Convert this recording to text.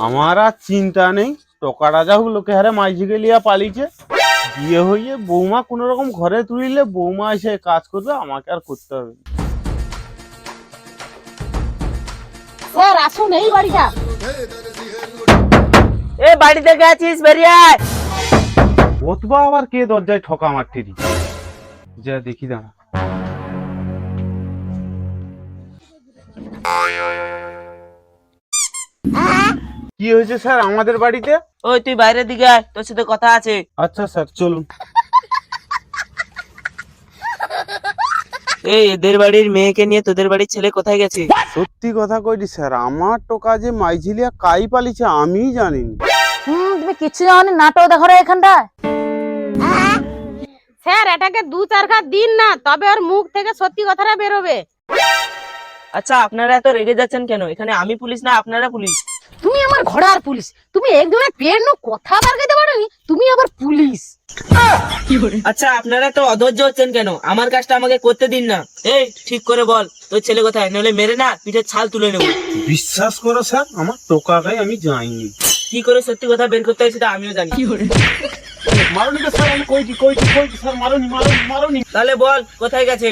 আমার আর চিন্তা নেই, টকা রাজা লোকে হারে মাইঝিকে লিয়া পালিছে। বিয়ে হইয়ে বৌমা কোন রকম ঘরে তুলিলে বৌমা এসে কাজ করবে, আমাকে আর করতে হবে না। স্যার আসুন এই বাড়িটা। এ বাড়িতে গেছিস বেরিয়ে আয়। অথবা আবার কে দরজায় ঠকা মারতেরি, যা দেখি দাঁড়া। কি হয়েছে স্যার আমাদের বাড়িতে? ওই তুই বাইরের দিকে আয়, তোর সাথে কথা আছে। আচ্ছা স্যার চলুন। এই এদের বাড়ির মেয়েকে নিয়ে তোদের বাড়ির ছেলে কোথায় গেছে? সত্যি কথা কইলি স্যার, আমার টোকা যে মাইঝিলিয়া কাই পালিছে আমিই জানিনি। তুমি কিছু জানো নাটক দেখো রে এখানটায়। স্যার এটাকে 2-4 ঘাত দিন না, তবে ওর মুখ থেকে সত্যি কথাটা বেরোবে। আচ্ছা আপনারা এত রেগে যাচ্ছেন কেন? এখানে আমি পুলিশ না আপনারা পুলিশ? তুমি আমার ঘোড়ার পুলিশ, তুমি একজনের পেট নো কথা বাগাইতে পারোনি, তুমি আবার পুলিশ। আচ্ছা আপনারা তো অধৈর্য হচ্ছেন কেন? আমার কাজটা আমাকে করতে দিন না। এই ঠিক করে বল তোর ছেলে কোথায়, নইলে মেরে না পিঠের ছাল তুলে নেবো। বিশ্বাস করো স্যার, আমার টোকাটাই আমি যাইনি। কি করে সত্যি কথা বের করতে হয় সেটা আমিও জানি। মারুনি তো স্যার, আমি কইছি স্যার, মারুনি। তাহলে বল কোথায় গেছে?